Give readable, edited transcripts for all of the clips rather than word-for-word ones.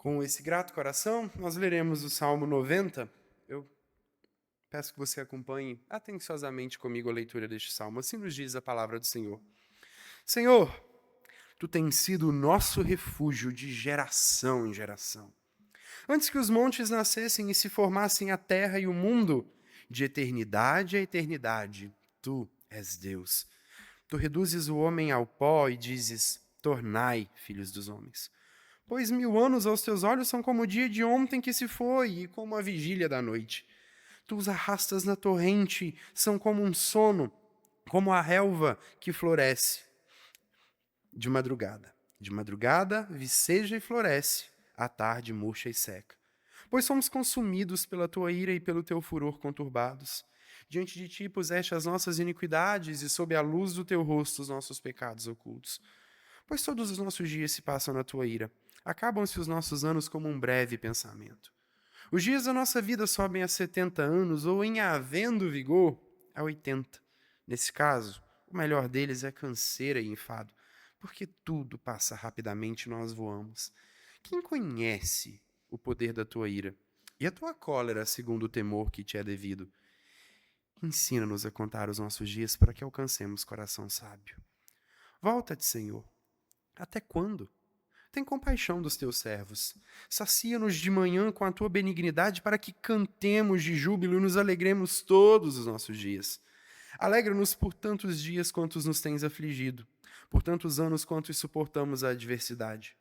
Com esse grato coração, nós leremos o Salmo 90. Eu peço que você acompanhe atenciosamente comigo a leitura deste salmo. Assim nos diz a palavra do Senhor. Senhor, tu tens sido o nosso refúgio de geração em geração. Antes que os montes nascessem e se formassem a terra e o mundo, de eternidade a eternidade, tu és Deus. Tu reduzes o homem ao pó e dizes: tornai filhos dos homens. Pois 1000 anos aos teus olhos são como o dia de ontem que se foi e como a vigília da noite. Tu os arrastas na torrente, são como um sono, como a relva que floresce de madrugada. De madrugada viceja e floresce, à tarde murcha e seca. Pois somos consumidos pela tua ira e pelo teu furor conturbados. Diante de ti puseste as nossas iniquidades e sob a luz do teu rosto os nossos pecados ocultos. Pois todos os nossos dias se passam na tua ira. Acabam-se os nossos anos como um breve pensamento. Os dias da nossa vida sobem a 70 anos, ou em havendo vigor, a 80. Nesse caso, o melhor deles é canseira e enfado, porque tudo passa rapidamente e nós voamos. Quem conhece o poder da tua ira e a tua cólera segundo o temor que te é devido? Ensina-nos a contar os nossos dias para que alcancemos coração sábio. Volta-te, Senhor. Até quando? Tem compaixão dos teus servos. Sacia-nos de manhã com a tua benignidade para que cantemos de júbilo e nos alegremos todos os nossos dias. Alegra-nos por tantos dias quantos nos tens afligido, por tantos anos quantos suportamos a adversidade.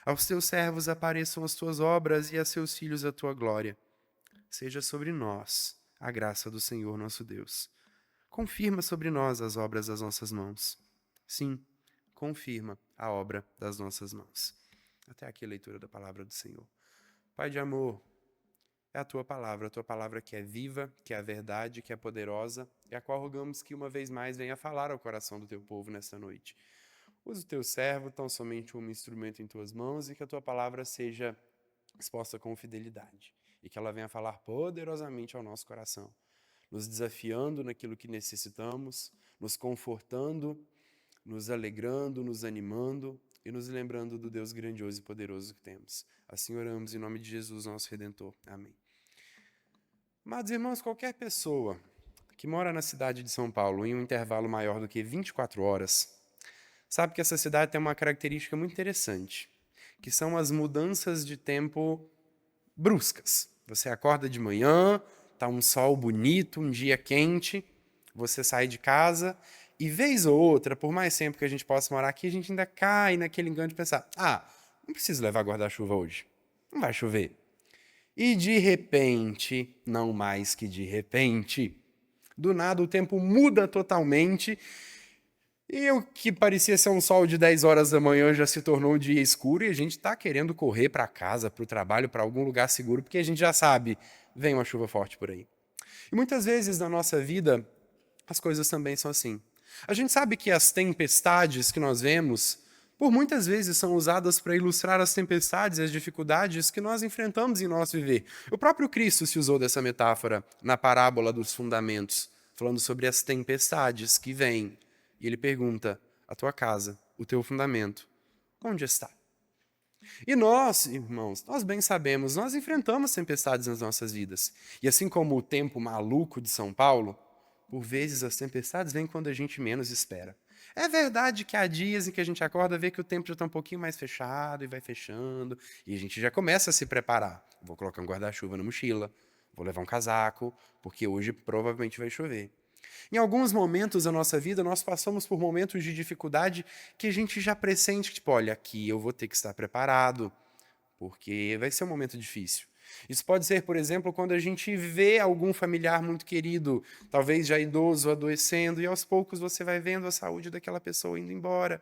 Aos teus servos apareçam as tuas obras e a seus filhos a tua glória. Seja sobre nós a graça do Senhor nosso Deus. Confirma sobre nós as obras das nossas mãos. Sim, confirma a obra das nossas mãos. Até aqui a leitura da palavra do Senhor. Pai de amor, é a tua palavra que é viva, que é a verdade, que é poderosa, e a qual rogamos que uma vez mais venha falar ao coração do teu povo nesta noite. Usa o teu servo tão somente como instrumento em tuas mãos e que a tua palavra seja exposta com fidelidade e que ela venha falar poderosamente ao nosso coração, nos desafiando naquilo que necessitamos, nos confortando, nos alegrando, nos animando e nos lembrando do Deus grandioso e poderoso que temos. Assim oramos em nome de Jesus, nosso Redentor. Amém. Amados irmãos, qualquer pessoa que mora na cidade de São Paulo em um intervalo maior do que 24 horas, sabe que essa cidade tem uma característica muito interessante, que são as mudanças de tempo bruscas. Você acorda de manhã, tá um sol bonito, um dia quente, você sai de casa e vez ou outra, por mais tempo que a gente possa morar aqui, a gente ainda cai naquele engano de pensar: não preciso levar guarda-chuva hoje, não vai chover. E de repente, não mais que de repente, do nada o tempo muda totalmente e o que parecia ser um sol de 10 horas da manhã já se tornou um dia escuro e a gente está querendo correr para casa, para o trabalho, para algum lugar seguro, porque a gente já sabe, vem uma chuva forte por aí. E muitas vezes na nossa vida, as coisas também são assim. A gente sabe que as tempestades que nós vemos, por muitas vezes são usadas para ilustrar as tempestades e as dificuldades que nós enfrentamos em nosso viver. O próprio Cristo se usou dessa metáfora na parábola dos fundamentos, falando sobre as tempestades que vêm. E ele pergunta: a tua casa, o teu fundamento, onde está? E nós, irmãos, nós bem sabemos, nós enfrentamos tempestades nas nossas vidas. E assim como o tempo maluco de São Paulo, por vezes as tempestades vêm quando a gente menos espera. É verdade que há dias em que a gente acorda, vê que o tempo já está um pouquinho mais fechado e vai fechando, e a gente já começa a se preparar. Vou colocar um guarda-chuva na mochila, vou levar um casaco, porque hoje provavelmente vai chover. Em alguns momentos da nossa vida, nós passamos por momentos de dificuldade que a gente já pressente, tipo, olha, aqui eu vou ter que estar preparado, porque vai ser um momento difícil. Isso pode ser, por exemplo, quando a gente vê algum familiar muito querido, talvez já idoso, adoecendo, e aos poucos você vai vendo a saúde daquela pessoa indo embora.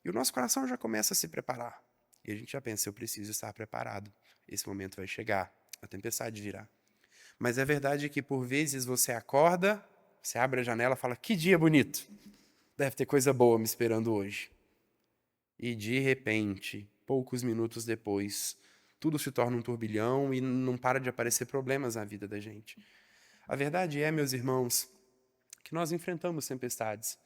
E o nosso coração já começa a se preparar. E a gente já pensa: eu preciso estar preparado. Esse momento vai chegar, a tempestade virá. Mas é verdade que, por vezes, você acorda, você abre a janela e fala: que dia bonito! Deve ter coisa boa me esperando hoje. E, de repente, poucos minutos depois, tudo se torna um turbilhão e não para de aparecer problemas na vida da gente. A verdade é, meus irmãos, que nós enfrentamos tempestades.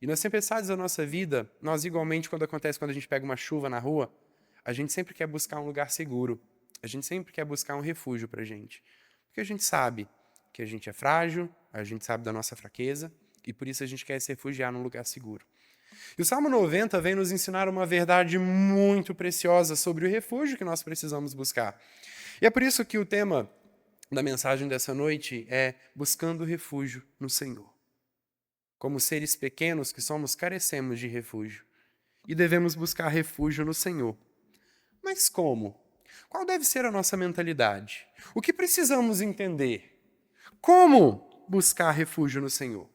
E nas tempestades da nossa vida, nós igualmente, quando acontece quando a gente pega uma chuva na rua, a gente sempre quer buscar um lugar seguro. A gente sempre quer buscar um refúgio pra gente. Porque a gente sabe que a gente é frágil, a gente sabe da nossa fraqueza, e por isso a gente quer se refugiar num lugar seguro. E o Salmo 90 vem nos ensinar uma verdade muito preciosa sobre o refúgio que nós precisamos buscar. E é por isso que o tema da mensagem dessa noite é buscando refúgio no Senhor. Como seres pequenos que somos, carecemos de refúgio. E devemos buscar refúgio no Senhor. Mas como? Qual deve ser a nossa mentalidade? O que precisamos entender? Como buscar refúgio no Senhor?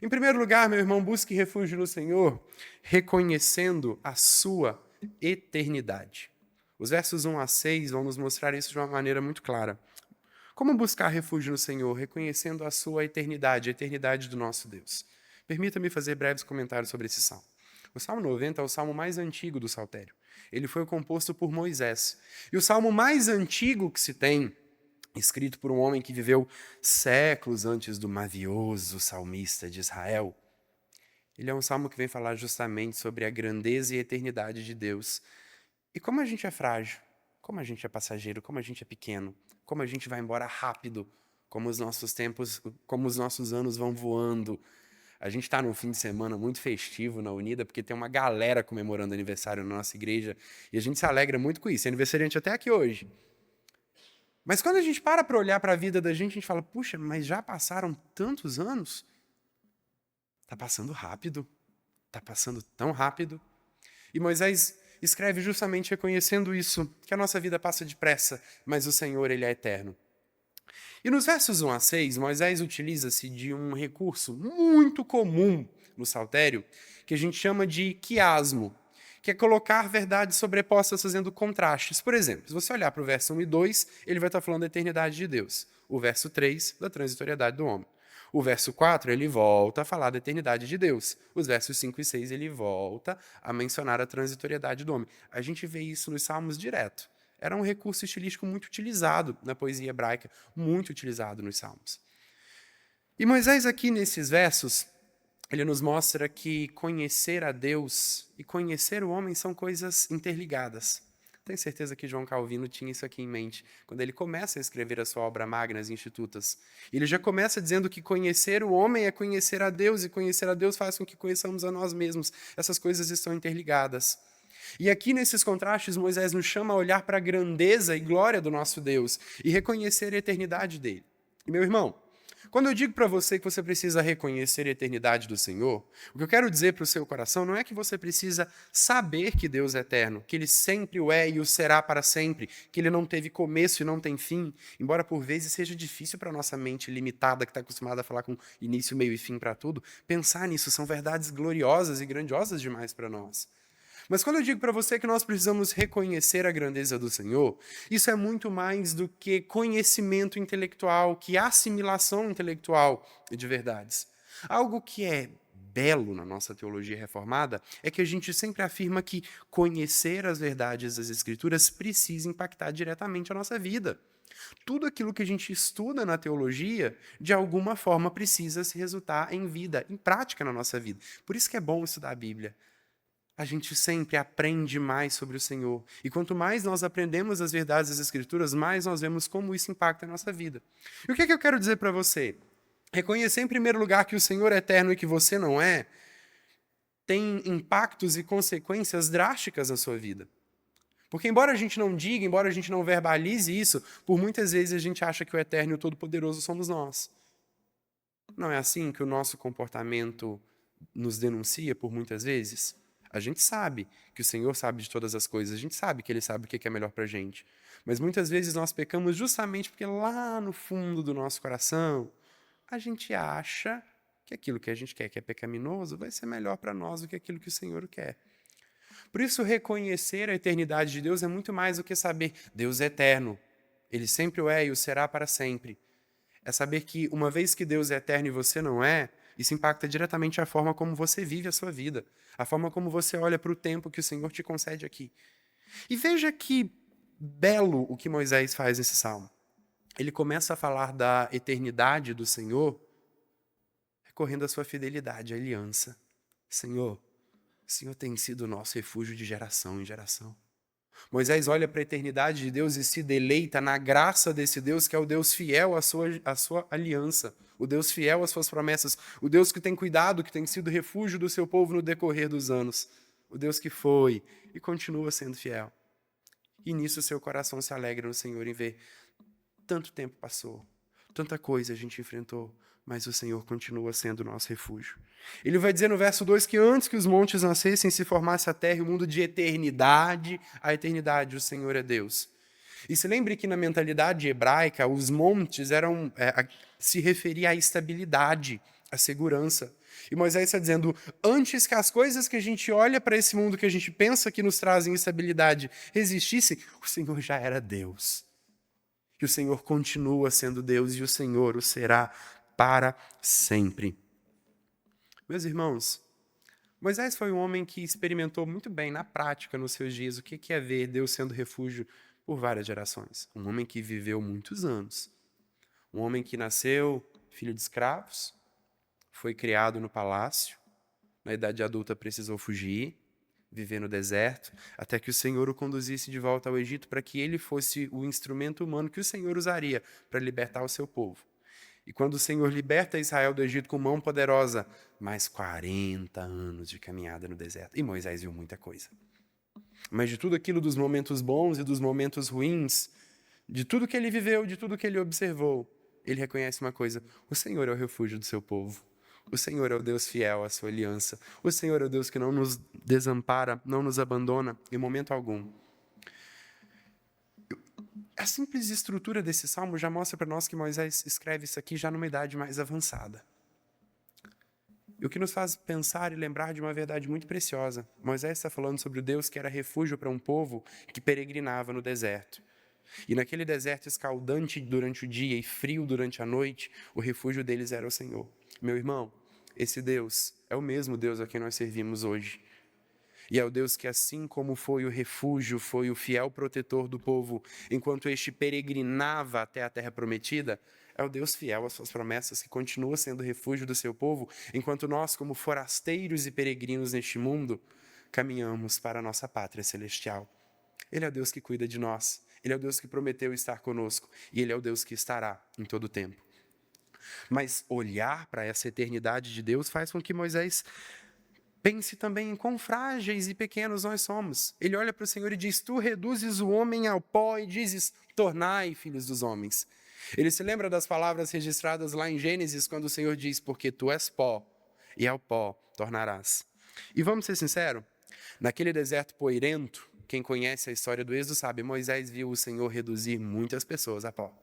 Em primeiro lugar, meu irmão, busque refúgio no Senhor, reconhecendo a sua eternidade. Os versos 1 a 6 vão nos mostrar isso de uma maneira muito clara. Como buscar refúgio no Senhor, reconhecendo a sua eternidade, a eternidade do nosso Deus? Permita-me fazer breves comentários sobre esse salmo. O Salmo 90 é o salmo mais antigo do Saltério. Ele foi composto por Moisés. E o salmo mais antigo que se tem, escrito por um homem que viveu séculos antes do mavioso salmista de Israel, ele é um salmo que vem falar justamente sobre a grandeza e a eternidade de Deus. E como a gente é frágil, como a gente é passageiro, como a gente é pequeno, como a gente vai embora rápido, como os nossos tempos, como os nossos anos vão voando. A gente está num fim de semana muito festivo na Unida, porque tem uma galera comemorando aniversário na nossa igreja, e a gente se alegra muito com isso. É aniversariante até aqui hoje. Mas quando a gente para olhar para a vida da gente fala, puxa, mas já passaram tantos anos? Tá passando rápido. Tá passando tão rápido. E Moisés escreve justamente reconhecendo isso, que a nossa vida passa depressa, mas o Senhor, ele é eterno. E nos versos 1 a 6, Moisés utiliza-se de um recurso muito comum no Saltério, que a gente chama de quiasmo, que é colocar verdades sobrepostas fazendo contrastes. Por exemplo, se você olhar para o verso 1 e 2, ele vai estar falando da eternidade de Deus. O verso 3, da transitoriedade do homem. O verso 4, ele volta a falar da eternidade de Deus. Os versos 5 e 6, ele volta a mencionar a transitoriedade do homem. A gente vê isso nos Salmos direto. Era um recurso estilístico muito utilizado na poesia hebraica, muito utilizado nos Salmos. E Moisés aqui nesses versos, ele nos mostra que conhecer a Deus e conhecer o homem são coisas interligadas. Tenho certeza que João Calvino tinha isso aqui em mente, quando ele começa a escrever a sua obra Magnas Institutas. Ele já começa dizendo que conhecer o homem é conhecer a Deus, e conhecer a Deus faz com que conheçamos a nós mesmos. Essas coisas estão interligadas. E aqui nesses contrastes, Moisés nos chama a olhar para a grandeza e glória do nosso Deus e reconhecer a eternidade dele. E, meu irmão, quando eu digo para você que você precisa reconhecer a eternidade do Senhor, o que eu quero dizer para o seu coração não é que você precisa saber que Deus é eterno, que Ele sempre o é e o será para sempre, que Ele não teve começo e não tem fim, embora por vezes seja difícil para a nossa mente limitada, que está acostumada a falar com início, meio e fim para tudo, pensar nisso. São verdades gloriosas e grandiosas demais para nós. Mas quando eu digo para você que nós precisamos reconhecer a grandeza do Senhor, isso é muito mais do que conhecimento intelectual, que assimilação intelectual de verdades. Algo que é belo na nossa teologia reformada é que a gente sempre afirma que conhecer as verdades das Escrituras precisa impactar diretamente a nossa vida. Tudo aquilo que a gente estuda na teologia, de alguma forma, precisa se resultar em vida, em prática na nossa vida. Por isso que é bom estudar a Bíblia. A gente sempre aprende mais sobre o Senhor. E quanto mais nós aprendemos as verdades das Escrituras, mais nós vemos como isso impacta a nossa vida. E o que é que eu quero dizer para você? Reconhecer, em primeiro lugar, que o Senhor é eterno e que você não é, tem impactos e consequências drásticas na sua vida. Porque embora a gente não diga, embora a gente não verbalize isso, por muitas vezes a gente acha que o eterno e o todo-poderoso somos nós. Não é assim que o nosso comportamento nos denuncia por muitas vezes? A gente sabe que o Senhor sabe de todas as coisas, a gente sabe que Ele sabe o que é melhor para a gente. Mas muitas vezes nós pecamos justamente porque lá no fundo do nosso coração, a gente acha que aquilo que a gente quer, que é pecaminoso, vai ser melhor para nós do que aquilo que o Senhor quer. Por isso, reconhecer a eternidade de Deus é muito mais do que saber Deus é eterno. Ele sempre o é e o será para sempre. É saber que, uma vez que Deus é eterno e você não é, isso impacta diretamente a forma como você vive a sua vida, a forma como você olha para o tempo que o Senhor te concede aqui. E veja que belo o que Moisés faz nesse salmo. Ele começa a falar da eternidade do Senhor, recorrendo à sua fidelidade, à aliança. Senhor, o Senhor tem sido o nosso refúgio de geração em geração. Moisés olha para a eternidade de Deus e se deleita na graça desse Deus, que é o Deus fiel à sua aliança, o Deus fiel às suas promessas, o Deus que tem cuidado, que tem sido refúgio do seu povo no decorrer dos anos, o Deus que foi e continua sendo fiel. E nisso seu coração se alegra no Senhor em ver tanto tempo passou, tanta coisa a gente enfrentou, mas o Senhor continua sendo o nosso refúgio. Ele vai dizer no verso 2 que antes que os montes nascessem, se formasse a terra e o mundo de eternidade, a eternidade, o Senhor é Deus. E se lembre que na mentalidade hebraica, os montes se referia à estabilidade, à segurança. E Moisés está dizendo, antes que as coisas que a gente olha para esse mundo, que a gente pensa que nos trazem instabilidade, existissem, o Senhor já era Deus. E o Senhor continua sendo Deus e o Senhor o será para sempre. Meus irmãos, Moisés foi um homem que experimentou muito bem na prática, nos seus dias, o que é ver Deus sendo refúgio por várias gerações. Um homem que viveu muitos anos. Um homem que nasceu filho de escravos, foi criado no palácio, na idade adulta precisou fugir, viver no deserto, até que o Senhor o conduzisse de volta ao Egito para que ele fosse o instrumento humano que o Senhor usaria para libertar o seu povo. E quando o Senhor liberta Israel do Egito com mão poderosa, mais 40 anos de caminhada no deserto. E Moisés viu muita coisa. Mas de tudo aquilo, dos momentos bons e dos momentos ruins, de tudo que ele viveu, de tudo que ele observou, ele reconhece uma coisa: o Senhor é o refúgio do seu povo. O Senhor é o Deus fiel à sua aliança. O Senhor é o Deus que não nos desampara, não nos abandona em momento algum. A simples estrutura desse salmo já mostra para nós que Moisés escreve isso aqui já numa idade mais avançada. E o que nos faz pensar e lembrar de uma verdade muito preciosa. Moisés está falando sobre o Deus que era refúgio para um povo que peregrinava no deserto. E naquele deserto escaldante durante o dia e frio durante a noite, o refúgio deles era o Senhor. Meu irmão, esse Deus é o mesmo Deus a quem nós servimos hoje. E é o Deus que, assim como foi o refúgio, foi o fiel protetor do povo, enquanto este peregrinava até a terra prometida, é o Deus fiel às suas promessas, que continua sendo refúgio do seu povo, enquanto nós, como forasteiros e peregrinos neste mundo, caminhamos para a nossa pátria celestial. Ele é o Deus que cuida de nós, Ele é o Deus que prometeu estar conosco, e Ele é o Deus que estará em todo o tempo. Mas olhar para essa eternidade de Deus faz com que Moisés pense também em quão frágeis e pequenos nós somos. Ele olha para o Senhor e diz: tu reduzes o homem ao pó e dizes: tornai filhos dos homens. Ele se lembra das palavras registradas lá em Gênesis, quando o Senhor diz: porque tu és pó, e ao pó tornarás. E vamos ser sinceros, naquele deserto poeirento, quem conhece a história do Êxodo sabe, Moisés viu o Senhor reduzir muitas pessoas a pó.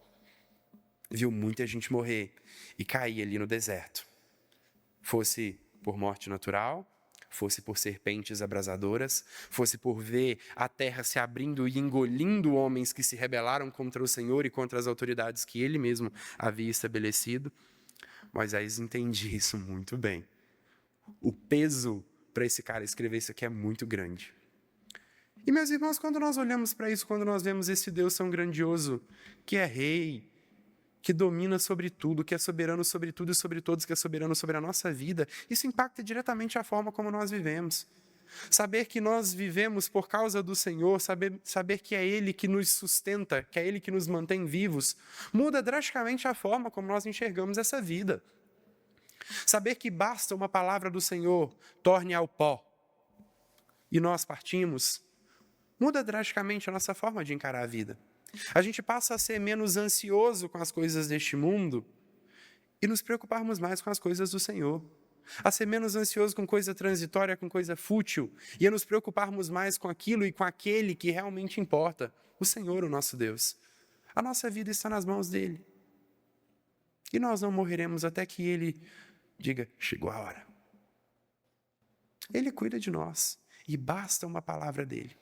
Viu muita gente morrer e cair ali no deserto. Fosse por morte natural, fosse por serpentes abrasadoras, fosse por ver a terra se abrindo e engolindo homens que se rebelaram contra o Senhor e contra as autoridades que ele mesmo havia estabelecido. Moisés entendia isso muito bem. O peso para esse cara escrever isso aqui é muito grande. E, meus irmãos, quando nós olhamos para isso, quando nós vemos esse Deus tão grandioso, que é rei, que domina sobre tudo, que é soberano sobre tudo e sobre todos, que é soberano sobre a nossa vida, isso impacta diretamente a forma como nós vivemos. Saber que nós vivemos por causa do Senhor, saber que é Ele que nos sustenta, que é Ele que nos mantém vivos, muda drasticamente a forma como nós enxergamos essa vida. Saber que basta uma palavra do Senhor, torne ao pó, e nós partimos, muda drasticamente a nossa forma de encarar a vida. A gente passa a ser menos ansioso com as coisas deste mundo e nos preocuparmos mais com as coisas do Senhor. A ser menos ansioso com coisa transitória, com coisa fútil, e a nos preocuparmos mais com aquilo e com aquele que realmente importa, o Senhor, o nosso Deus. A nossa vida está nas mãos dele. E nós não morreremos até que ele diga: chegou a hora. Ele cuida de nós e basta uma palavra dele.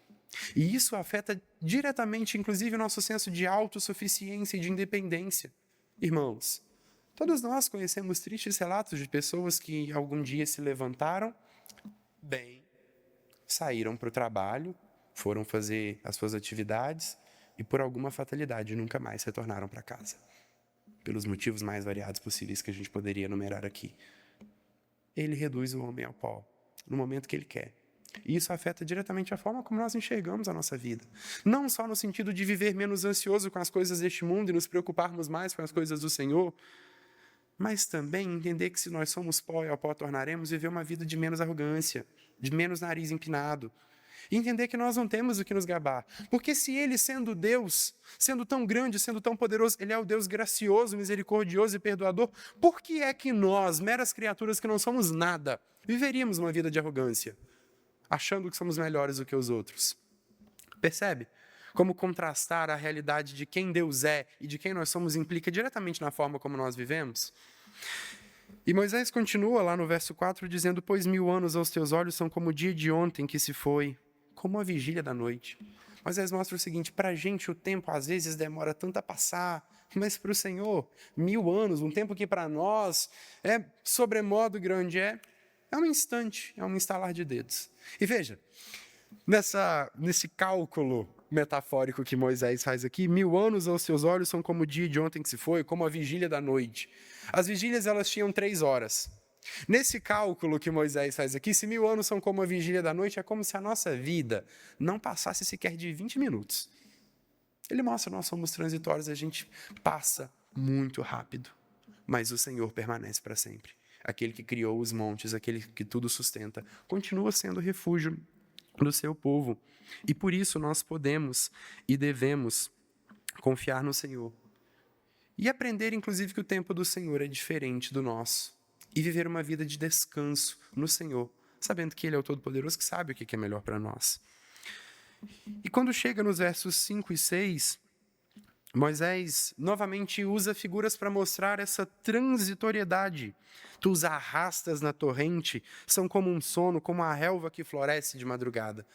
E isso afeta diretamente, inclusive, o nosso senso de autossuficiência e de independência. Irmãos, todos nós conhecemos tristes relatos de pessoas que algum dia se levantaram bem, saíram para o trabalho, foram fazer as suas atividades e, por alguma fatalidade, nunca mais retornaram para casa. Pelos motivos mais variados possíveis que a gente poderia enumerar aqui. Ele reduz o homem ao pó, no momento que ele quer. E isso afeta diretamente a forma como nós enxergamos a nossa vida. Não só no sentido de viver menos ansioso com as coisas deste mundo e nos preocuparmos mais com as coisas do Senhor, mas também entender que se nós somos pó e ao pó tornaremos, viver uma vida de menos arrogância, de menos nariz empinado. E entender que nós não temos o que nos gabar. Porque se Ele, sendo Deus, sendo tão grande, sendo tão poderoso, Ele é o Deus gracioso, misericordioso e perdoador, por que é que nós, meras criaturas que não somos nada, viveríamos uma vida de arrogância, achando que somos melhores do que os outros? Percebe? Como contrastar a realidade de quem Deus é e de quem nós somos implica diretamente na forma como nós vivemos? E Moisés continua lá no verso 4 dizendo: pois 1000 anos aos teus olhos são como o dia de ontem que se foi, como a vigília da noite. Moisés mostra o seguinte: para a gente o tempo às vezes demora tanto a passar, mas para o Senhor, 1000 anos, um tempo que para nós é sobremodo grande, é um instante, é um estalar de dedos. E veja, nesse cálculo metafórico que Moisés faz aqui, 1000 anos aos seus olhos são como o dia de ontem que se foi, como a vigília da noite. As vigílias, elas tinham 3 horas. Nesse cálculo que Moisés faz aqui, se 1000 anos são como a vigília da noite, é como se a nossa vida não passasse sequer de 20 minutos. Ele mostra que nós somos transitórios, a gente passa muito rápido, mas o Senhor permanece para sempre. Aquele que criou os montes, aquele que tudo sustenta, continua sendo refúgio do seu povo. E por isso nós podemos e devemos confiar no Senhor. E aprender, inclusive, que o tempo do Senhor é diferente do nosso. E viver uma vida de descanso no Senhor, sabendo que Ele é o Todo-Poderoso, que sabe o que é melhor para nós. E quando chega nos versos 5 e 6, Moisés novamente usa figuras para mostrar essa transitoriedade. Tu os arrastas na torrente, são como um sono, como a relva que floresce de madrugada.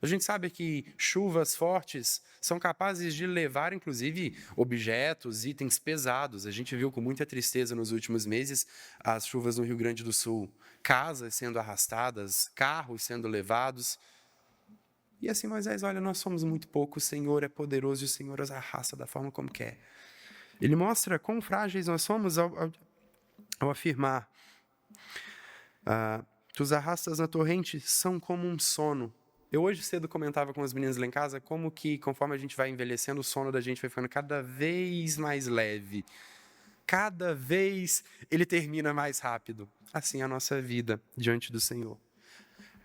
A gente sabe que chuvas fortes são capazes de levar, inclusive, objetos, itens pesados. A gente viu com muita tristeza nos últimos meses as chuvas no Rio Grande do Sul. Casas sendo arrastadas, carros sendo levados. E assim Moisés, olha, nós somos muito poucos, o Senhor é poderoso e o Senhor os arrasta da forma como quer. Ele mostra quão frágeis nós somos ao afirmar: tu os arrastas na torrente, são como um sono. Eu hoje cedo comentava com as meninas lá em casa como que, conforme a gente vai envelhecendo, o sono da gente vai ficando cada vez mais leve. Cada vez ele termina mais rápido. Assim é a nossa vida diante do Senhor.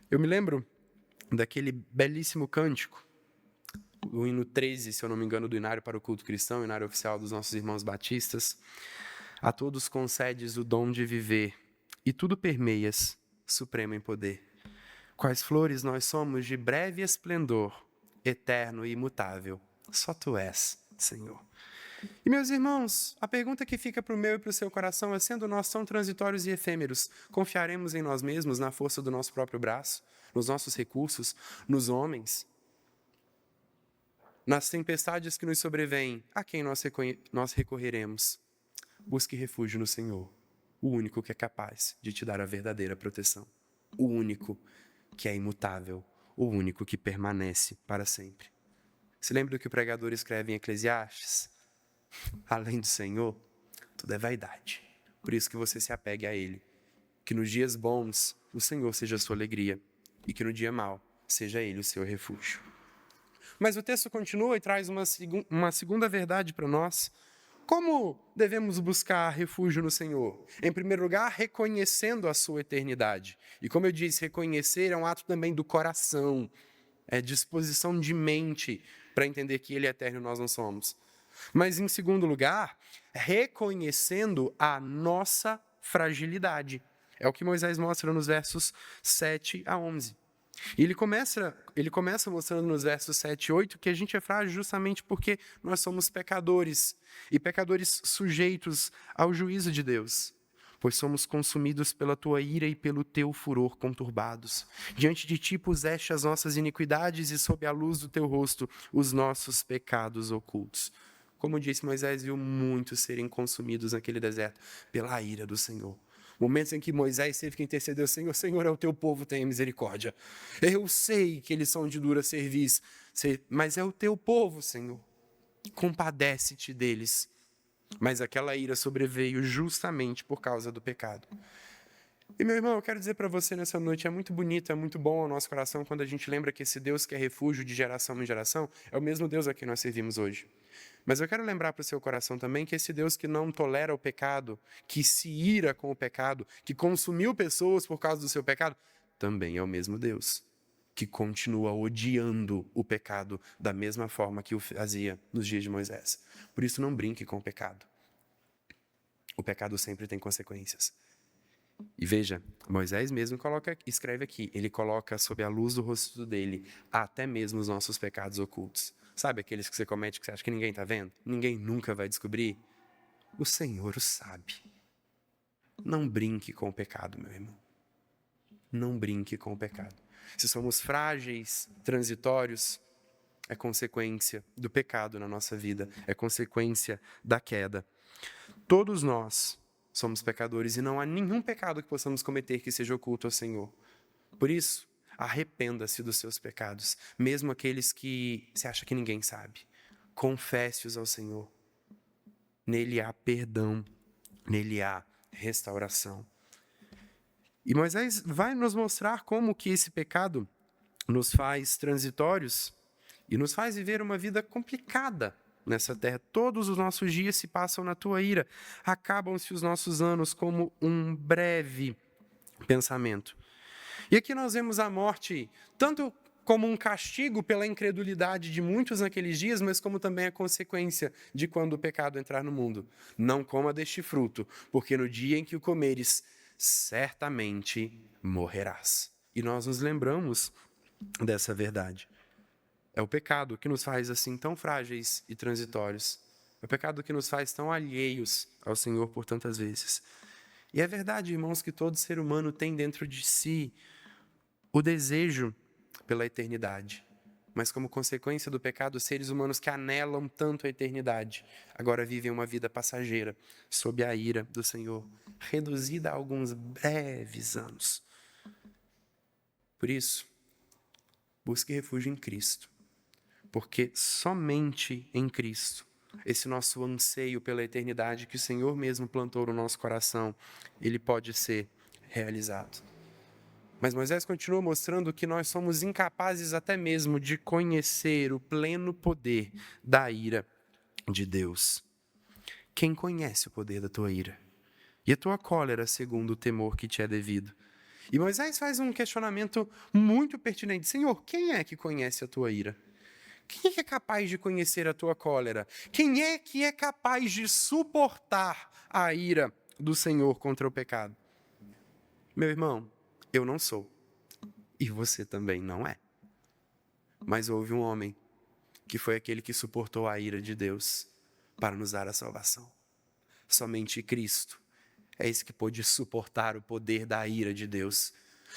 Eu me lembro daquele belíssimo cântico, o hino 13, se eu não me engano, do Inário para o Culto Cristão, Inário Oficial dos nossos irmãos batistas. A todos concedes o dom de viver, e tudo permeias, supremo em poder. Quais flores nós somos de breve esplendor, eterno e imutável. Só Tu és, Senhor. E, meus irmãos, a pergunta que fica para o meu e para o seu coração é: sendo nós tão transitórios e efêmeros, confiaremos em nós mesmos, na força do nosso próprio braço, nos nossos recursos, nos homens? Nas tempestades que nos sobrevêm, a quem nós recorreremos? Busque refúgio no Senhor, o único que é capaz de te dar a verdadeira proteção, o único que é imutável, o único que permanece para sempre. Se lembra do que o pregador escreve em Eclesiastes? Além do Senhor, tudo é vaidade. Por isso que você se apegue a Ele. Que nos dias bons, o Senhor seja a sua alegria, e que no dia mau, seja Ele o seu refúgio. Mas o texto continua e traz uma segunda verdade para nós. Como devemos buscar refúgio no Senhor? Em primeiro lugar, reconhecendo a sua eternidade. E como eu disse, reconhecer é um ato também do coração, é disposição de mente para entender que Ele é eterno e nós não somos. Mas, em segundo lugar, reconhecendo a nossa fragilidade. É o que Moisés mostra nos versos 7 a 11. E ele começa mostrando nos versos 7 e 8 que a gente é frágil justamente porque nós somos pecadores, e pecadores sujeitos ao juízo de Deus, pois somos consumidos pela tua ira e pelo teu furor conturbados. Diante de ti puseste as nossas iniquidades e sob a luz do teu rosto os nossos pecados ocultos. Como disse, Moisés viu muitos serem consumidos naquele deserto pela ira do Senhor. Momentos em que Moisés teve que interceder: Senhor, Senhor é o teu povo, tenha misericórdia. Eu sei que eles são de dura cerviz, mas é o teu povo, Senhor. Compadece-te deles. Mas aquela ira sobreveio justamente por causa do pecado. E, meu irmão, eu quero dizer para você nessa noite, é muito bonito, é muito bom ao nosso coração quando a gente lembra que esse Deus que é refúgio de geração em geração é o mesmo Deus a quem nós servimos hoje. Mas eu quero lembrar para o seu coração também que esse Deus que não tolera o pecado, que se ira com o pecado, que consumiu pessoas por causa do seu pecado, também é o mesmo Deus que continua odiando o pecado da mesma forma que o fazia nos dias de Moisés. Por isso, não brinque com o pecado. O pecado sempre tem consequências. E veja, Moisés mesmo escreve aqui, ele coloca sob a luz do rosto dele até mesmo os nossos pecados ocultos. Sabe aqueles que você comete que você acha que ninguém está vendo? Ninguém nunca vai descobrir? O Senhor o sabe. Não brinque com o pecado, meu irmão. Não brinque com o pecado. Se somos frágeis, transitórios, é consequência do pecado na nossa vida, é consequência da queda. Todos nós somos pecadores e não há nenhum pecado que possamos cometer que seja oculto ao Senhor. Por isso, arrependa-se dos seus pecados, mesmo aqueles que você acha que ninguém sabe. Confesse-os ao Senhor. Nele há perdão, nele há restauração. E Moisés vai nos mostrar como que esse pecado nos faz transitórios e nos faz viver uma vida complicada nessa terra. Todos os nossos dias se passam na tua ira. Acabam-se os nossos anos como um breve pensamento. E aqui nós vemos a morte tanto como um castigo pela incredulidade de muitos naqueles dias, mas como também a consequência de quando o pecado entrar no mundo. Não coma deste fruto, porque no dia em que o comeres, certamente morrerás. E nós nos lembramos dessa verdade. É o pecado que nos faz assim tão frágeis e transitórios. É o pecado que nos faz tão alheios ao Senhor por tantas vezes. E é verdade, irmãos, que todo ser humano tem dentro de si o desejo pela eternidade. Mas como consequência do pecado, seres humanos que anelam tanto a eternidade, agora vivem uma vida passageira, sob a ira do Senhor, reduzida a alguns breves anos. Por isso, busque refúgio em Cristo, porque somente em Cristo, esse nosso anseio pela eternidade que o Senhor mesmo plantou no nosso coração, ele pode ser realizado. Mas Moisés continua mostrando que nós somos incapazes até mesmo de conhecer o pleno poder da ira de Deus. Quem conhece o poder da tua ira? E a tua cólera segundo o temor que te é devido? E Moisés faz um questionamento muito pertinente. Senhor, quem é que conhece a tua ira? Quem é capaz de conhecer a tua cólera? Quem é que é capaz de suportar a ira do Senhor contra o pecado? Meu irmão, eu não sou. E você também não é. Mas houve um homem que foi aquele que suportou a ira de Deus para nos dar a salvação. Somente Cristo é esse que pôde suportar o poder da ira de Deus.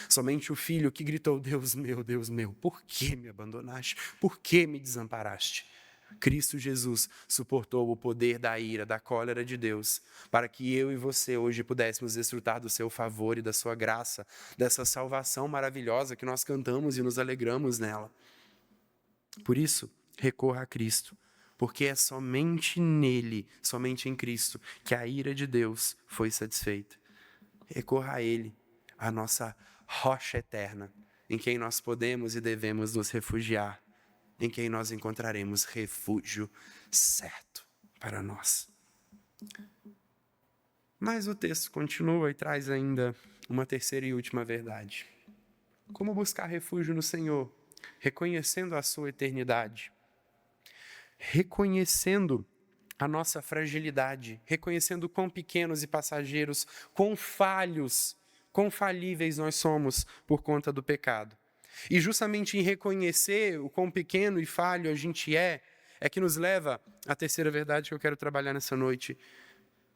Somente o Filho que gritou, Deus meu, por que me abandonaste? Por que me desamparaste? Cristo Jesus suportou o poder da ira, da cólera de Deus, para que eu e você hoje pudéssemos desfrutar do seu favor e da sua graça, dessa salvação maravilhosa que nós cantamos e nos alegramos nela. Por isso, recorra a Cristo, porque é somente nele, somente em Cristo, que a ira de Deus foi satisfeita. Recorra a Ele, a nossa rocha eterna, em quem nós podemos e devemos nos refugiar, em quem nós encontraremos refúgio certo para nós. Mas o texto continua e traz ainda uma terceira e última verdade. Como buscar refúgio no Senhor? Reconhecendo a sua eternidade, reconhecendo a nossa fragilidade, reconhecendo quão pequenos e passageiros, quão falhos, quão falíveis nós somos por conta do pecado. E justamente em reconhecer o quão pequeno e falho a gente é que nos leva à terceira verdade que eu quero trabalhar nessa noite.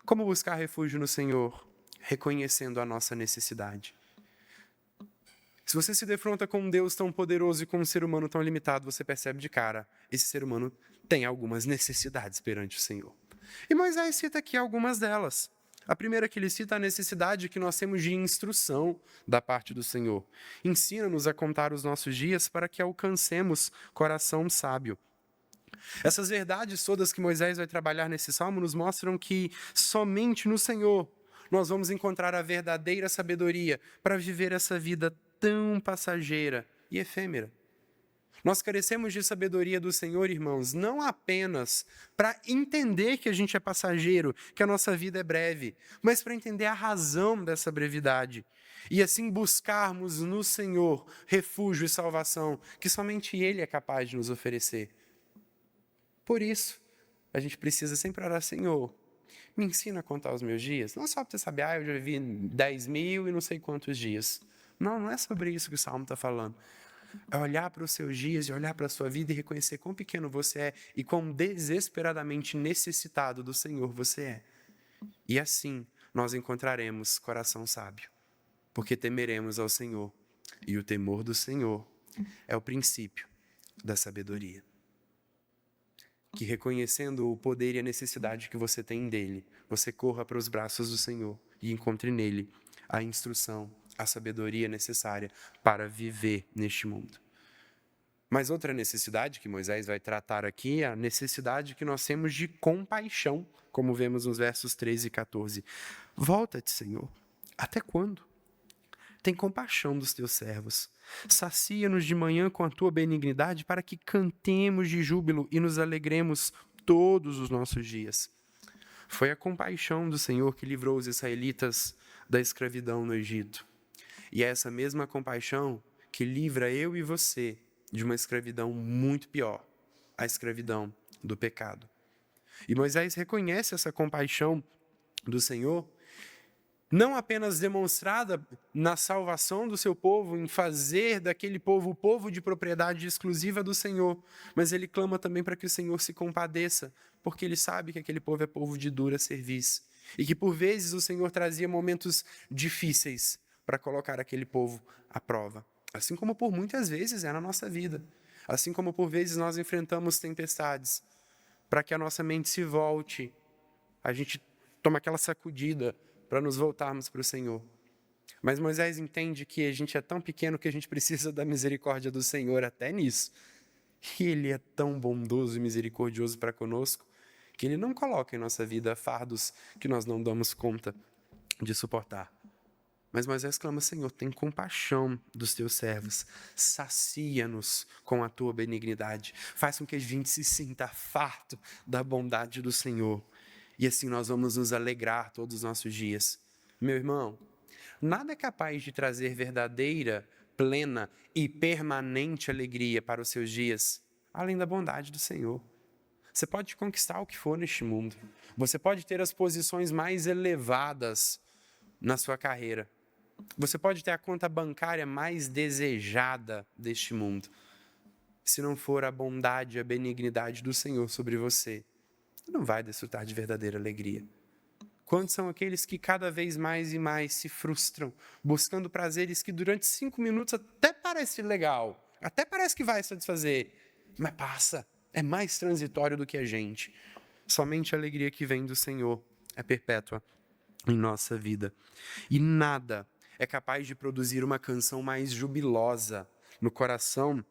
Como buscar refúgio no Senhor? Reconhecendo a nossa necessidade. Se você se defronta com um Deus tão poderoso e com um ser humano tão limitado, você percebe de cara, esse ser humano tem algumas necessidades perante o Senhor. E Moisés cita aqui algumas delas. A primeira que ele cita é a necessidade que nós temos de instrução da parte do Senhor. Ensina-nos a contar os nossos dias para que alcancemos coração sábio. Essas verdades todas que Moisés vai trabalhar nesse salmo nos mostram que somente no Senhor nós vamos encontrar a verdadeira sabedoria para viver essa vida tão passageira e efêmera. Nós carecemos de sabedoria do Senhor, irmãos, não apenas para entender que a gente é passageiro, que a nossa vida é breve, mas para entender a razão dessa brevidade e assim buscarmos no Senhor refúgio e salvação que somente Ele é capaz de nos oferecer. Por isso, a gente precisa sempre orar: Senhor, me ensina a contar os meus dias. Não só para você saber, eu já vivi 10.000 e não sei quantos dias. Não, não é sobre isso que o Salmo está falando. É olhar para os seus dias e olhar para a sua vida e reconhecer quão pequeno você é e quão desesperadamente necessitado do Senhor você é. E assim nós encontraremos coração sábio, porque temeremos ao Senhor. E o temor do Senhor é o princípio da sabedoria. Que reconhecendo o poder e a necessidade que você tem dele, você corra para os braços do Senhor e encontre nele a instrução, a sabedoria necessária para viver neste mundo. Mas outra necessidade que Moisés vai tratar aqui é a necessidade que nós temos de compaixão, como vemos nos versos 13 e 14. Volta-te, Senhor. Até quando? Tem compaixão dos teus servos. Sacia-nos de manhã com a tua benignidade para que cantemos de júbilo e nos alegremos todos os nossos dias. Foi a compaixão do Senhor que livrou os israelitas da escravidão no Egito. E é essa mesma compaixão que livra eu e você de uma escravidão muito pior, a escravidão do pecado. E Moisés reconhece essa compaixão do Senhor, não apenas demonstrada na salvação do seu povo, em fazer daquele povo o povo de propriedade exclusiva do Senhor, mas ele clama também para que o Senhor se compadeça, porque ele sabe que aquele povo é povo de dura cerviz, e que por vezes o Senhor trazia momentos difíceis para colocar aquele povo à prova. Assim como por muitas vezes é na nossa vida. Assim como por vezes nós enfrentamos tempestades, para que a nossa mente se volte, a gente toma aquela sacudida para nos voltarmos para o Senhor. Mas Moisés entende que a gente é tão pequeno que a gente precisa da misericórdia do Senhor até nisso. E Ele é tão bondoso e misericordioso para conosco, que Ele não coloca em nossa vida fardos que nós não damos conta de suportar. Mas Moisés clama: Senhor, tem compaixão dos teus servos, sacia-nos com a tua benignidade, faz com que a gente se sinta farto da bondade do Senhor, e assim nós vamos nos alegrar todos os nossos dias. Meu irmão, nada é capaz de trazer verdadeira, plena e permanente alegria para os seus dias, além da bondade do Senhor. Você pode conquistar o que for neste mundo, você pode ter as posições mais elevadas na sua carreira, você pode ter a conta bancária mais desejada deste mundo. Se não for a bondade e a benignidade do Senhor sobre você, não vai desfrutar de verdadeira alegria. Quantos são aqueles que cada vez mais e mais se frustram, buscando prazeres que durante 5 minutos até parece legal, até parece que vai satisfazer, mas passa, é mais transitório do que a gente. Somente a alegria que vem do Senhor é perpétua em nossa vida. E nada é capaz de produzir uma canção mais jubilosa no coração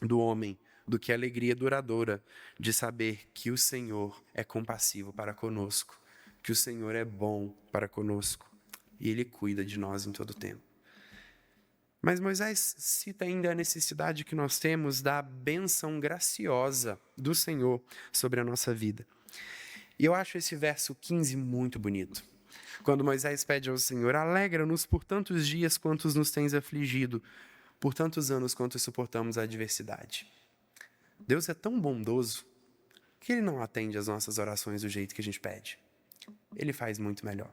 do homem do que a alegria duradoura de saber que o Senhor é compassivo para conosco, que o Senhor é bom para conosco e Ele cuida de nós em todo o tempo. Mas Moisés cita ainda a necessidade que nós temos da bênção graciosa do Senhor sobre a nossa vida. E eu acho esse verso 15 muito bonito. Quando Moisés pede ao Senhor: alegra-nos por tantos dias quantos nos tens afligido, por tantos anos quantos suportamos a adversidade. Deus é tão bondoso que Ele não atende às nossas orações do jeito que a gente pede. Ele faz muito melhor.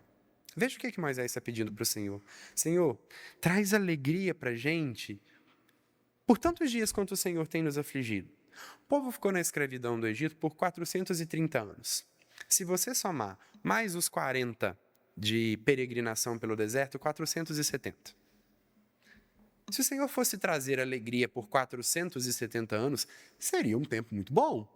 Veja o que Moisés está pedindo para o Senhor. Senhor, traz alegria para a gente por tantos dias quanto o Senhor tem nos afligido. O povo ficou na escravidão do Egito por 430 anos. Se você somar mais os 40 de peregrinação pelo deserto, 470. Se o Senhor fosse trazer alegria por 470 anos, seria um tempo muito bom.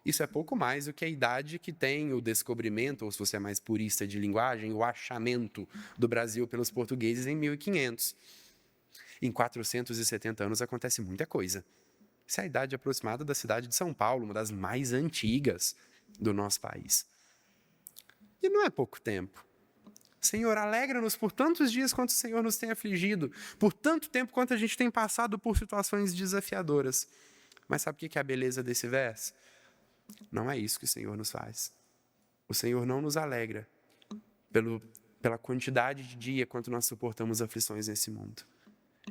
Isso é pouco mais do que a idade que tem o descobrimento, ou se você é mais purista de linguagem, o achamento do Brasil pelos portugueses em 1500. Em 470 anos acontece muita coisa. Essa é a idade aproximada da cidade de São Paulo, uma das mais antigas do nosso país. E não é pouco tempo. Senhor, alegra-nos por tantos dias quanto o Senhor nos tem afligido, por tanto tempo quanto a gente tem passado por situações desafiadoras. Mas sabe o que é a beleza desse verso? Não é isso que o Senhor nos faz. O Senhor não nos alegra pela quantidade de dia quanto nós suportamos aflições nesse mundo.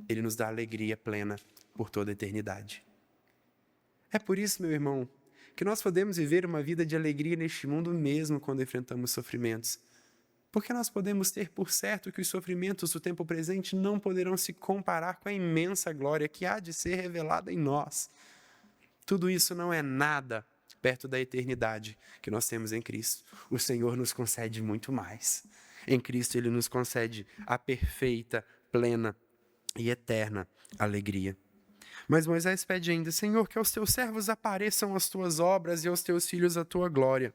Ele nos dá alegria plena por toda a eternidade. É por isso, meu irmão, que nós podemos viver uma vida de alegria neste mundo mesmo quando enfrentamos sofrimentos. Porque nós podemos ter por certo que os sofrimentos do tempo presente não poderão se comparar com a imensa glória que há de ser revelada em nós. Tudo isso não é nada perto da eternidade que nós temos em Cristo. O Senhor nos concede muito mais. Em Cristo, Ele nos concede a perfeita, plena e eterna alegria. Mas Moisés pede ainda: Senhor, que aos teus servos apareçam as tuas obras e aos teus filhos a tua glória.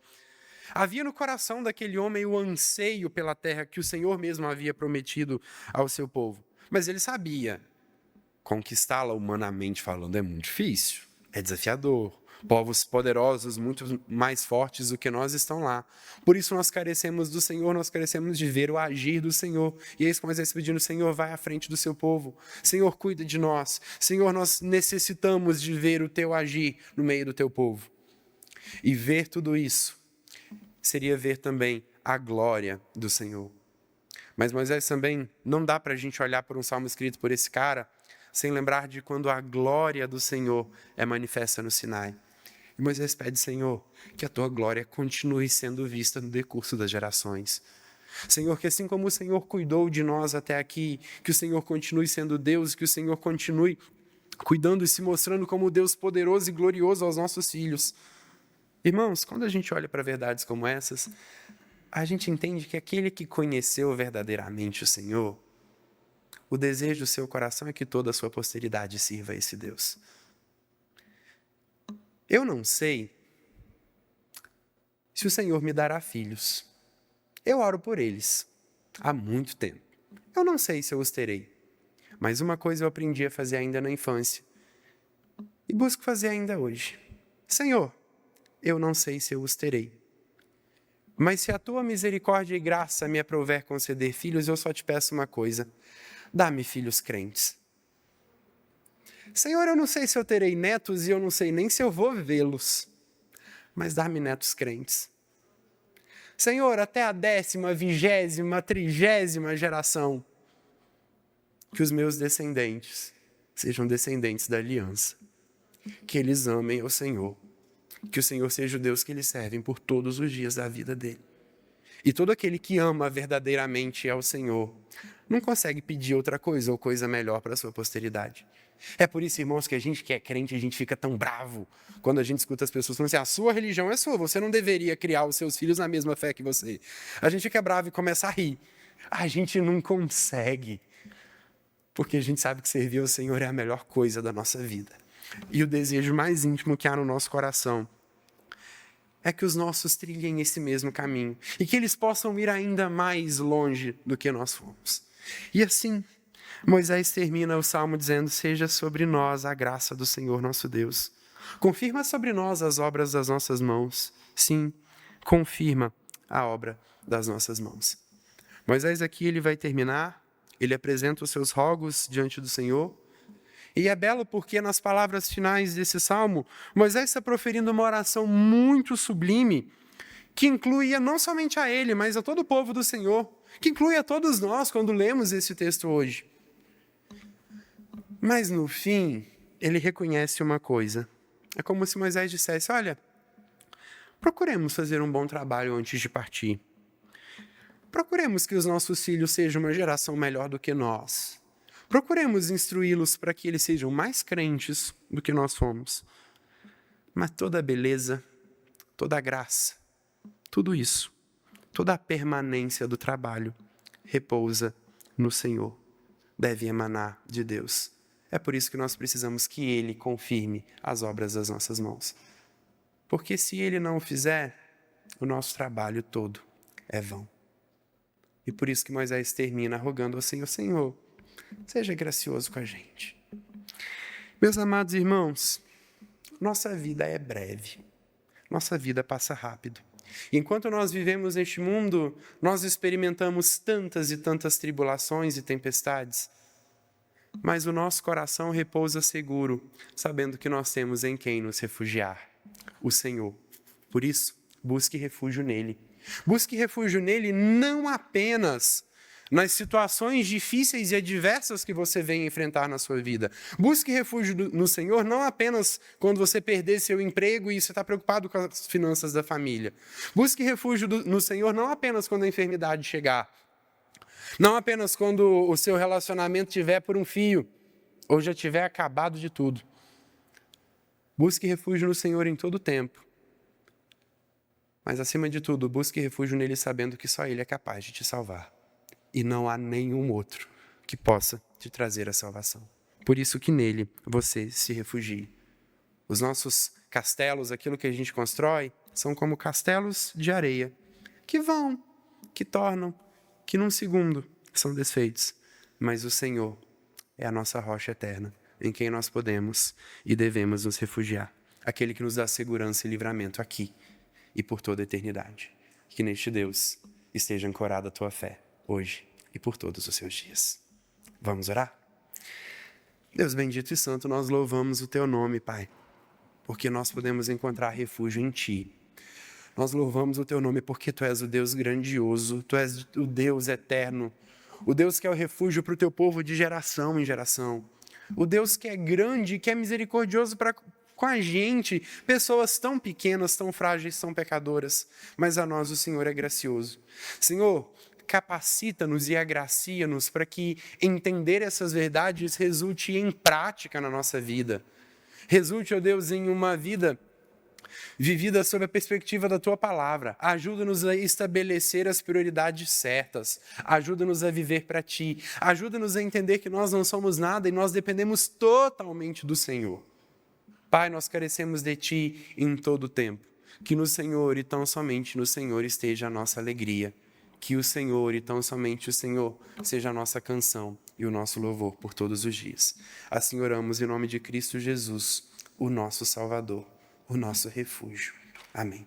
Havia no coração daquele homem o anseio pela terra que o Senhor mesmo havia prometido ao seu povo. Mas ele sabia, conquistá-la humanamente falando é muito difícil, é desafiador. Povos poderosos, muito mais fortes do que nós, estão lá. Por isso nós carecemos do Senhor, nós carecemos de ver o agir do Senhor. E é isso que Moisés pedindo: Senhor, vai à frente do seu povo. Senhor, cuida de nós. Senhor, nós necessitamos de ver o teu agir no meio do teu povo. E ver tudo isso seria ver também a glória do Senhor. Mas Moisés também, não dá para a gente olhar por um salmo escrito por esse cara sem lembrar de quando a glória do Senhor é manifesta no Sinai. E Moisés pede: Senhor, que a tua glória continue sendo vista no decurso das gerações. Senhor, que assim como o Senhor cuidou de nós até aqui, que o Senhor continue sendo Deus, que o Senhor continue cuidando e se mostrando como Deus poderoso e glorioso aos nossos filhos. Irmãos, quando a gente olha para verdades como essas, a gente entende que aquele que conheceu verdadeiramente o Senhor, o desejo do seu coração é que toda a sua posteridade sirva a esse Deus. Eu não sei se o Senhor me dará filhos. Eu oro por eles há muito tempo. Eu não sei se eu os terei, mas uma coisa eu aprendi a fazer ainda na infância e busco fazer ainda hoje. Senhor, eu não sei se eu os terei, mas se a tua misericórdia e graça me aprouver conceder filhos, eu só te peço uma coisa: dá-me filhos crentes. Senhor, eu não sei se eu terei netos e eu não sei nem se eu vou vê-los, mas dá-me netos crentes. Senhor, até a 10ª, 20ª, 30ª geração, que os meus descendentes sejam descendentes da aliança, que eles amem ao Senhor, que o Senhor seja o Deus que eles servem por todos os dias da vida dele. E todo aquele que ama verdadeiramente ao Senhor não consegue pedir outra coisa ou coisa melhor para a sua posteridade. É por isso, irmãos, que a gente que é crente, a gente fica tão bravo quando a gente escuta as pessoas falando assim: a sua religião é sua, você não deveria criar os seus filhos na mesma fé que você. A gente fica bravo e começa a rir. A gente não consegue, porque a gente sabe que servir ao Senhor é a melhor coisa da nossa vida. E o desejo mais íntimo que há no nosso coração é que os nossos trilhem esse mesmo caminho e que eles possam ir ainda mais longe do que nós fomos. E assim, Moisés termina o salmo dizendo: seja sobre nós a graça do Senhor nosso Deus. Confirma sobre nós as obras das nossas mãos. Sim, confirma a obra das nossas mãos. Moisés aqui ele vai terminar, ele apresenta os seus rogos diante do Senhor. E é belo porque nas palavras finais desse salmo, Moisés está proferindo uma oração muito sublime, que incluía não somente a ele, mas a todo o povo do Senhor, que inclui a todos nós quando lemos esse texto hoje. Mas no fim, ele reconhece uma coisa. É como se Moisés dissesse: olha, procuremos fazer um bom trabalho antes de partir. Procuremos que os nossos filhos sejam uma geração melhor do que nós. Procuremos instruí-los para que eles sejam mais crentes do que nós fomos. Mas toda a beleza, toda a graça, tudo isso, toda a permanência do trabalho repousa no Senhor. Deve emanar de Deus. É por isso que nós precisamos que Ele confirme as obras das nossas mãos. Porque se Ele não o fizer, o nosso trabalho todo é vão. E por isso que Moisés termina rogando ao Senhor: Senhor, seja gracioso com a gente. Meus amados irmãos, nossa vida é breve. Nossa vida passa rápido. Enquanto nós vivemos neste mundo, nós experimentamos tantas e tantas tribulações e tempestades, mas o nosso coração repousa seguro, sabendo que nós temos em quem nos refugiar, o Senhor. Por isso, busque refúgio nele. Busque refúgio nele não apenas nas situações difíceis e adversas que você vem enfrentar na sua vida. Busque refúgio no Senhor não apenas quando você perder seu emprego e você está preocupado com as finanças da família. Busque refúgio no Senhor não apenas quando a enfermidade chegar. Não apenas quando o seu relacionamento estiver por um fio ou já tiver acabado de tudo. Busque refúgio no Senhor em todo o tempo. Mas, acima de tudo, busque refúgio nele sabendo que só ele é capaz de te salvar. E não há nenhum outro que possa te trazer a salvação. Por isso que nele você se refugie. Os nossos castelos, aquilo que a gente constrói, são como castelos de areia, que vão, que tornam, que num segundo são desfeitos. Mas o Senhor é a nossa rocha eterna, em quem nós podemos e devemos nos refugiar. Aquele que nos dá segurança e livramento aqui e por toda a eternidade. Que neste Deus esteja ancorada a tua fé, hoje e por todos os seus dias. Vamos orar? Deus bendito e santo, nós louvamos o teu nome, Pai, porque nós podemos encontrar refúgio em ti. Nós louvamos o teu nome porque tu és o Deus grandioso, tu és o Deus eterno, o Deus que é o refúgio para o teu povo de geração em geração, o Deus que é grande e que é misericordioso com a gente, pessoas tão pequenas, tão frágeis, tão pecadoras, mas a nós o Senhor é gracioso. Senhor, capacita-nos e agracia-nos para que entender essas verdades resulte em prática na nossa vida. Resulte, ó Deus, em uma vida vivida sob a perspectiva da Tua Palavra. Ajuda-nos a estabelecer as prioridades certas. Ajuda-nos a viver para Ti. Ajuda-nos a entender que nós não somos nada e nós dependemos totalmente do Senhor. Pai, nós carecemos de Ti em todo o tempo. Que no Senhor e tão somente no Senhor esteja a nossa alegria. Que o Senhor e tão somente o Senhor seja a nossa canção e o nosso louvor por todos os dias. Assim oramos em nome de Cristo Jesus, o nosso Salvador, o nosso refúgio. Amém.